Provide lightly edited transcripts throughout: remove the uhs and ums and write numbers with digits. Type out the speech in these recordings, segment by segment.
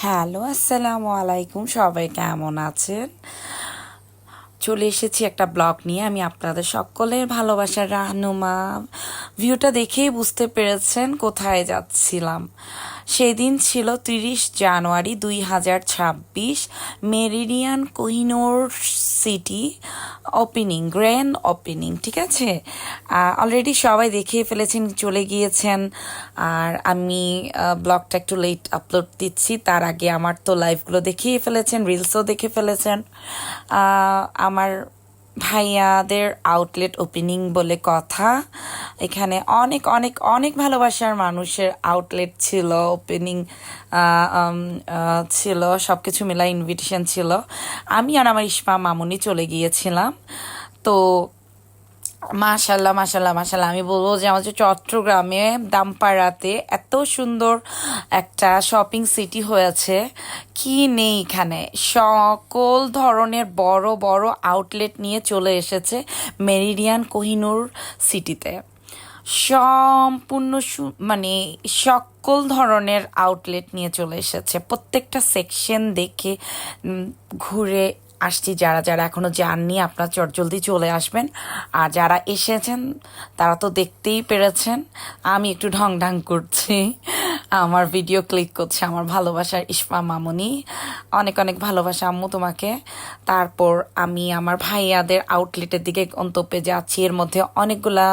Hello, আসসালামু আলাইকুম। সবাই কেমন আছেন? চলে এসেছি একটা ব্লগ নিয়ে। আমি আপনাদের সকলের ভালোবাসার রাহনুমা। ভিউটা দেখেই বুঝতে পেরেছেন কোথায় যাচ্ছিলাম। সেদিন ছিল 30 January 2026, Meridian Kohinoor city opening, grand opening. ঠিক আছে, অলরেডি সবাই দেখে ফেলেছেন, চলে গিয়েছেন। আর আমি ব্লগটা একটু লেট আপলোড দিচ্ছি। তার আগে আমার তো লাইভগুলো দেখিয়ে ফেলেছেন, রিলসও দেখে ফেলেছেন। আমার ভাইয়াদের আউটলেট ওপেনিং বলে কথা। এখানে অনেক অনেক অনেক ভালোবাসার মানুষের আউটলেট ছিল, ওপেনিং ছিল, সব কিছু মিলা ইনভিটেশন ছিল। আমি আর আমার ইস্পা মামুনি চলে গিয়েছিলাম। তো মাশাল্লাহ মাশাল্লাহ মাশাল্লাহ, আমি বলবো যে আমাদের চট্টগ্রামে দামপাড়াতে এত সুন্দর একটা শপিং সিটি হয়েছে, কি নেই এখানে। সকল ধরনের বড় বড় আউটলেট নিয়ে চলে এসেছে মেরিডিয়ান কোহিনুর সিটিতে। সম্পূর্ণ মানে সকল ধরনের আউটলেট নিয়ে চলে এসেছে। প্রত্যেকটা সেকশন দেখে ঘুরে আসছি। যারা যারা এখনো যাননি, আপনারা চটজলদি চলে আসবেন। আর যারা এসেছেন তারা তো দেখতেই পেরেছেন আমি একটু ঢং ঢং করছি, আমার ভিডিও ক্লিক করছে আমার ভালোবাসার ইস্পা মামুনি। অনেক অনেক ভালোবাসা আম্মু তোমাকে। তারপর আমি আমার ভাইয়াদের আউটলেটের দিকে গন্তব্যে যাচ্ছি। এর মধ্যে অনেকগুলা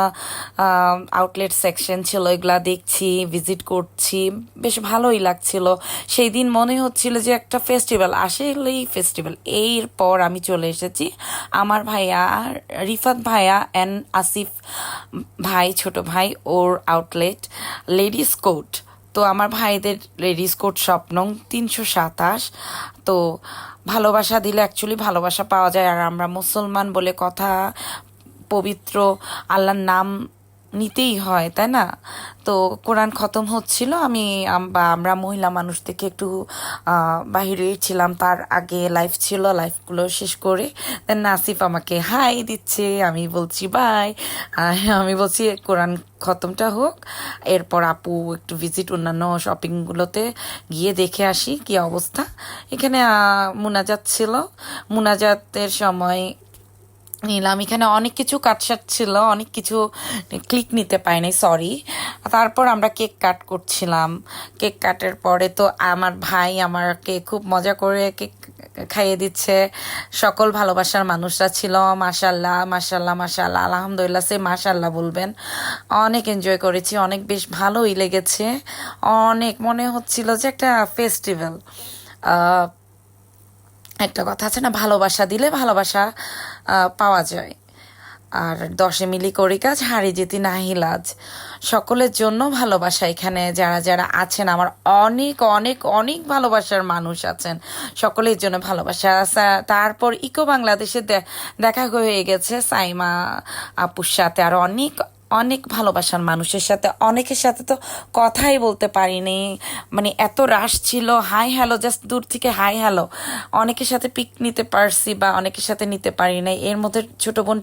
আউটলেট সেকশন ছিল, এগুলা দেখছি, ভিজিট করছি, বেশ ভালোই লাগছিল। সেই দিন মনে হচ্ছিল যে একটা ফেস্টিভ্যাল, আসলেই ফেস্টিভ্যাল। এরপর আমি চলে এসেছি আমার ভাইয়া রিফাত ভাইয়া অ্যান্ড আসিফ ভাই, ছোট ভাই, ওর আউটলেট লেডিস কোট। তো আমার ভাইদের লেডিস কোট স্বপ্ন 327। তো ভালোবাসা দিলে অ্যাকচুয়ালি ভালোবাসা পাওয়া যায়। আর আমরা মুসলমান বলে কথা, পবিত্র আল্লাহর নাম নিতেই হয়, তাই না? তো কোরআন খতম হচ্ছিল, বা আমরা মহিলা মানুষ থেকে একটু বাহিরেই ছিলাম। তার আগে লাইফ ছিল, লাইফগুলো শেষ করে দেন নাসিফ আমাকে হাই দিচ্ছে, আমি বলছি বাই। আমি বলছি কোরআন খতমটা হোক, এরপর আপু একটু ভিজিট অন্যান্য শপিংগুলোতে গিয়ে দেখে আসি কি অবস্থা। এখানে মুনাজাত ছিল, মুনাজাতের সময় নিলাম। এখানে অনেক কিছু কাটসাট ছিল, অনেক কিছু ক্লিক নিতে পাইনি, সরি। তারপর আমরা কেক কাট করছিলাম। কেক কাটের পরে তো আমার ভাই আমাকে খুব মজা করে কেক খাইয়ে দিচ্ছে। সকল ভালোবাসার মানুষরা ছিল। মাশাল্লাহ মাশাল্লাহ মাশাল্লাহ, আলহামদুলিল্লাহ, সে মাশাল্লাহ বলবেন। অনেক এনজয় করেছি, অনেক বেশ ভালোই লেগেছে। অনেক মনে হচ্ছিল যে একটা ফেস্টিভ্যাল। একটা কথা আছে না, ভালোবাসা দিলে ভালোবাসা পাওয়া যায়। আর 10 মিলি করি কাজ, হারি যেতি নাহি লাজ। সকলের জন্য ভালোবাসা। এখানে যারা যারা আছেন আমার অনেক অনেক অনেক ভালোবাসার মানুষ আছেন, সকলের জন্য ভালোবাসা। তারপর ইকো বাংলাদেশে দেখা হয়ে গেছে সাইমা আপুর সাথে, আর অনেক অনেক ভালোবাসার মানুষের সাথে। অনেকের সাথে তো কথাই বলতে পারিনি, মানে এত রাশ ছিল। হাই হ্যালো, জাস্ট দূর থেকে হাই হ্যালো। অনেকের সাথে পিক নিতে পারছি বা অনেকের সাথে নিতে পারি নাই। এর মধ্যে ছোট বোন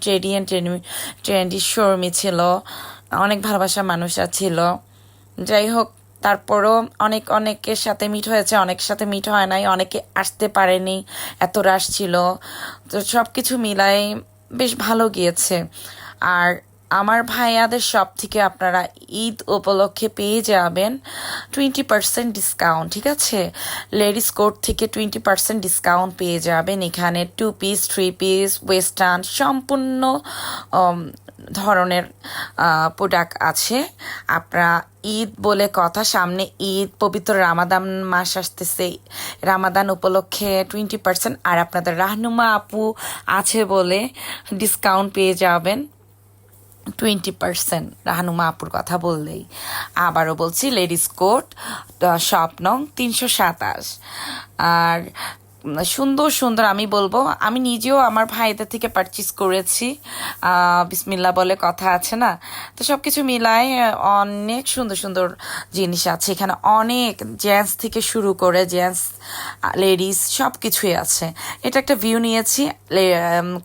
ট্রেন্ডি শর্মি ছিল, অনেক ভালোবাসার মানুষরা ছিল। যাই হোক, তারপরও অনেকের সাথে মিট হয়েছে, অনেকের সাথে মিট হয় নাই, অনেকে আসতে পারেনি, এত রাশ ছিল। তো সব কিছু মিলাই বেশ ভালো গিয়েছে। আর আমার ভাইয়াদের সব থেকে আপনারা ঈদ উপলক্ষে পেয়ে যাবেন 20% ডিসকাউন্ট। ঠিক আছে, লেডিস কোট থেকে 20% ডিসকাউন্ট পেয়ে যাবেন। এখানে 2 পিস, 3 পিস, ওয়েস্টার্ন সম্পূর্ণ ধরনের প্রোডাক্ট আছে। আপনারা ঈদ বলে কথা, সামনে ঈদ, পবিত্র রামাদান মাস আসতেছে। রামাদান উপলক্ষে 20%, আর আপনাদের রাহনুমা আপু আছে বলে ডিসকাউন্ট পেয়ে যাবেন 20%। রাহানুমা আপুর কথা বললেই আবারও বলছি, লেডিস কোট শপ নং 327। আর সুন্দর সুন্দর, আমি বলবো আমি নিজেও আমার ভাইদের থেকে পারচেস করেছি। বিসমিল্লা বলে কথা আছে না, তো সব কিছু মিলায় অনেক সুন্দর সুন্দর জিনিস আছে এখানে। অনেক জেন্টস থেকে শুরু করে জেন্টস, লেডিস সব কিছুই আছে। এটা একটা ভিউ নিয়েছি,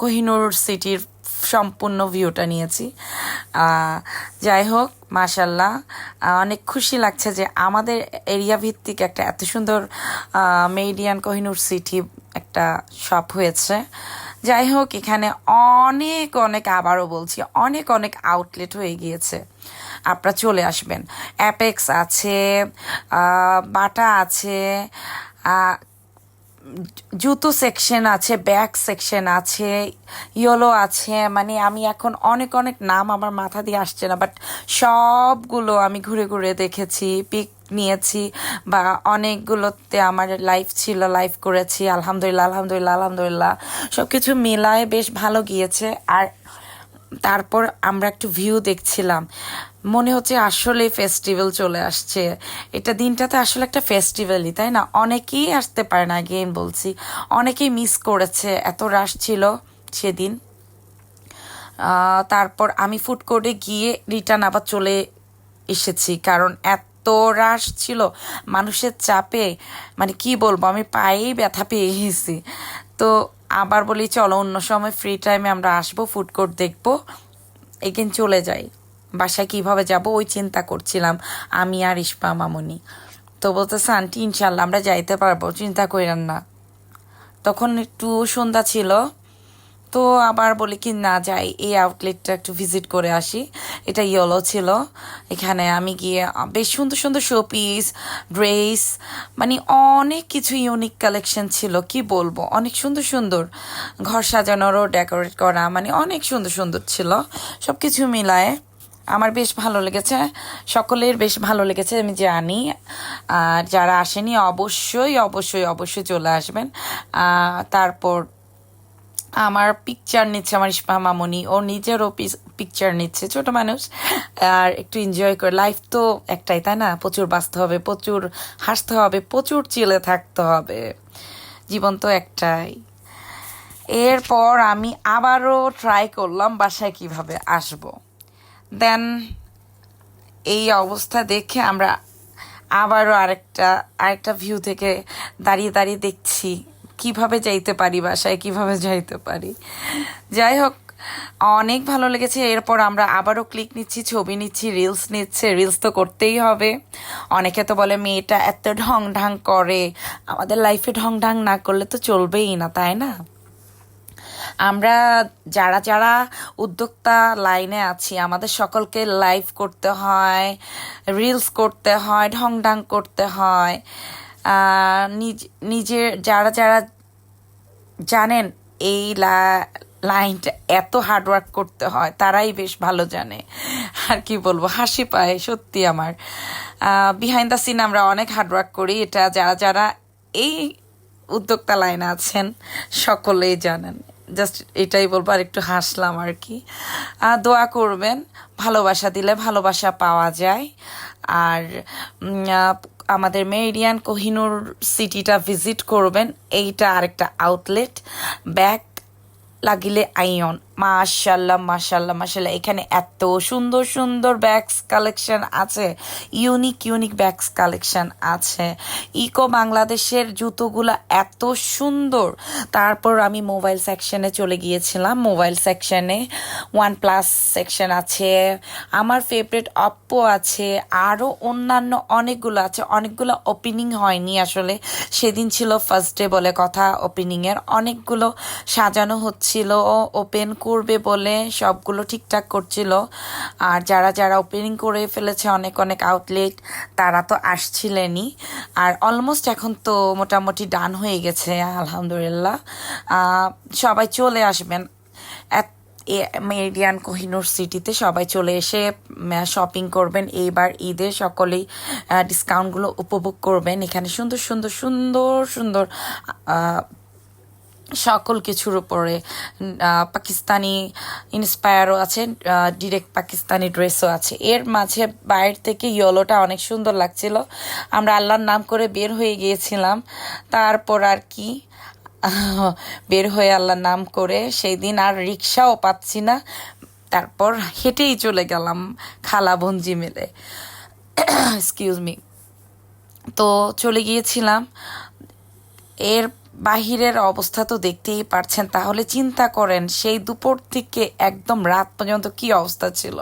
কোহিনুর সিটির সম্পূর্ণ ভিউটা নিয়েছি। যাই হোক, মাশাল্লাহ, অনেক খুশি লাগছে যে আমাদের এরিয়া ভিত্তিক একটা এত সুন্দর মেরিডিয়ান কোহিনুর সিটি একটা শপ হয়েছে। যাই হোক, এখানে অনেক অনেক, আবারও বলছি, অনেক অনেক আউটলেট হয়ে গিয়েছে। আপনারা চলে আসবেন। অ্যাপেক্স আছে, বাটা আছে, জুতো সেকশন আছে, ব্যাগ সেকশন আছে, ইয়েলো আছে, মানে আমি এখন অনেক অনেক নাম আমার মাথা দিয়ে আসছে না, বাট সবগুলো আমি ঘুরে ঘুরে দেখেছি, পিক নিয়েছি, বা অনেকগুলোতে আমার লাইভ ছিল, লাইভ করেছি। আলহামদুলিল্লাহ, আলহামদুলিল্লাহ, আলহামদুলিল্লাহ, সব কিছু মিলায়ে বেশ ভালো গিয়েছে। আর তারপর আমরা একটু ভিউ দেখছিলাম, মনে হচ্ছে আসলে ফেস্টিভ্যাল চলে আসছে। এটা দিনটাতে আসলে একটা ফেস্টিভ্যালই, তাই না? অনেকেই আসতে পারে না, আগেই বলছি, অনেকেই মিস করেছে, এত রাশ ছিল সেদিন। তারপর আমি ফুড কোর্টে গিয়ে রিটার্ন আবার চলে এসেছি, কারণ এত রাশ ছিল, মানুষের চাপে, মানে কি বলবো, আমি পায়েই ব্যথা পেয়ে গেছি। তো আবার বলি চলো অন্য সময় ফ্রি টাইমে আমরা আসবো, ফুড কোর্ট দেখবো, এগেন চলে যাই। বাসায় কিভাবে যাব ওই চিন্তা করছিলাম আমি আর ইস্পা মামুনি। তো বলতেছে আন্টি ইনশাল্লাহ আমরা যাইতে পারবো, চিন্তা করেন না। তখন একটু সন্ধ্যা ছিল, তো আবার বলি কি না যাই, এই আউটলেটটা একটু ভিজিট করে আসি। এটা ইয়েলো ছিল, এখানে আমি গিয়ে বেশ সুন্দর সুন্দর শোপিস, ড্রেস, মানে অনেক কিছু ইউনিক কালেকশন ছিল, কি বলবো, অনেক সুন্দর সুন্দর, ঘর সাজানোরও ডেকোরেট করা, মানে অনেক সুন্দর সুন্দর ছিল। সব কিছু মিলায় আমার বেশ ভালো লেগেছে, সকলের বেশ ভালো লেগেছে আমি জানি। আর যারা আসেনি অবশ্যই অবশ্যই অবশ্যই চলে আসবেন। তারপর আমার পিকচার নিচ্ছে আমার ইস্পা মামনি, ও নিজেরও পিকচার নিচ্ছে, ছোট মানুষ, আর একটু এনজয় করে। লাইফ তো একটাই, তাই না? প্রচুর বাঁচতে হবে, প্রচুর হাসতে হবে, প্রচুর চিলে থাকতে হবে, জীবন তো একটাই। এরপর আমি আবারও ট্রাই করলাম বাসায় কিভাবে আসব। দেন এই অবস্থা দেখে আমরা আবারও আরেকটা আরেকটা ভিউ থেকে দাঁড়িয়ে দাঁড়িয়ে দেখছি কিভাবে যাইতে পারি বাসায়, কিভাবে যাইতে পারি। যাই হোক, অনেক ভালো লেগেছে। এরপর আমরা আবারও ক্লিক নিচ্ছি, ছবি নিচ্ছি, রিলস নিচ্ছে, রিলস তো করতেই হবে। অনেকে তো বলে মেয়েটা এত ঢং ঢাং করে, আমাদের লাইফে ঢং ঢাং না করলে তো চলবেই না, তাই না? আমরা যারা যারা উদ্যোক্তা লাইনে আছি, আমাদের সকলকে লাইভ করতে হয়, রিলস করতে হয়, ঢং ঢাং করতে হয়। নিজের যারা যারা জানেন এই লাইনটা এত হার্ডওয়ার্ক করতে হয়, তারাই বেশ ভালো জানে। আর কি বলবো, হাসি পায় সত্যি আমার। বিহাইন্ড দ্য সিন আমরা অনেক হার্ডওয়ার্ক করি, এটা যারা যারা এই উদ্যোক্তা লাইনে আছেন সকলেই জানেন। জাস্ট এটাই বলবো, আর একটু হাসলাম আর কি। দোয়া করবেন, ভালোবাসা দিলে ভালোবাসা পাওয়া যায়। আর আমাদের মেরিডিয়ান কোহিনুর সিটিটা ভিজিট করবেন, এইটা আরেকটা আউটলেট। ব্যাগ লাগিলে আইয়ন, মাশাল্লাহ মাশাল্লাহ মাশাল্লাহ, এখানে এত সুন্দর সুন্দর ব্যাগস কালেকশন আছে, ইউনিক ইউনিক ব্যাগস কালেকশন আছে। ইকো বাংলাদেশের জুতোগুলো এত সুন্দর। তারপর আমি মোবাইল সেকশনে চলে গিয়েছিলাম, মোবাইল সেকশনে ওয়ান প্লাস সেকশন আছে, আমার ফেভারিট অপ্পো আছে, আরও অন্যান্য অনেকগুলো আছে। অনেকগুলো ওপেনিং হয়নি আসলে, সেদিন ছিল ফার্স্ট ডে বলে কথা, ওপেনিংয়ের অনেকগুলো সাজানো হচ্ছিল, ওপেন করবে বলে সবগুলো ঠিকঠাক করছিল। আর যারা যারা ওপেনিং করে ফেলেছে অনেক অনেক আউটলেট, তারা তো আসছিলেনই। আর অলমোস্ট এখন তো মোটামুটি ডান হয়ে গেছে আলহামদুলিল্লাহ। সবাই চলে আসবেন মেরিডিয়ান কোহিনুর সিটিতে, সবাই চলে এসে শপিং করবেন। এইবার ঈদে সকলেই ডিসকাউন্টগুলো উপভোগ করবেন। এখানে সুন্দর সুন্দর সুন্দর সুন্দর সকল কিছুর উপরে পাকিস্তানি ইন্সপায়ারও আছে, ডিরেক্ট পাকিস্তানি ড্রেসও আছে। এর মাঝে বাইরে থেকে ইয়েলোটা অনেক সুন্দর লাগছিল। আমরা আল্লাহর নাম করে বের হয়ে গিয়েছিলাম। তারপর আর কি, বের হয়ে আল্লাহর নাম করে সেই দিন আর রিক্সাও পাচ্ছি না, তারপর হেঁটেই চলে গেলাম খালা ভঞ্জি মিলে, এক্সকিউজ মি। তো চলে গিয়েছিলাম। এর বাহিরের অবস্থা তো দেখতেই পারছেন, তাহলে চিন্তা করেন সেই দুপুর থেকে একদম রাত পর্যন্ত কি অবস্থা ছিল।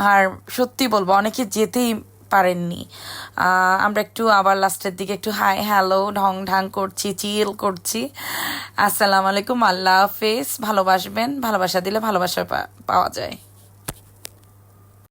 আর সত্যি বলবো অনেকে যেতেই পারেননি। আমরা একটু আবার লাস্টের দিকে একটু হাই হ্যালো ঢং ঢাং করছি, চিল করছি। আসসালামু আলাইকুম, আল্লাহ হাফেজ। ভালোবাসবেন, ভালোবাসা দিলে ভালোবাসা পাওয়া যায়।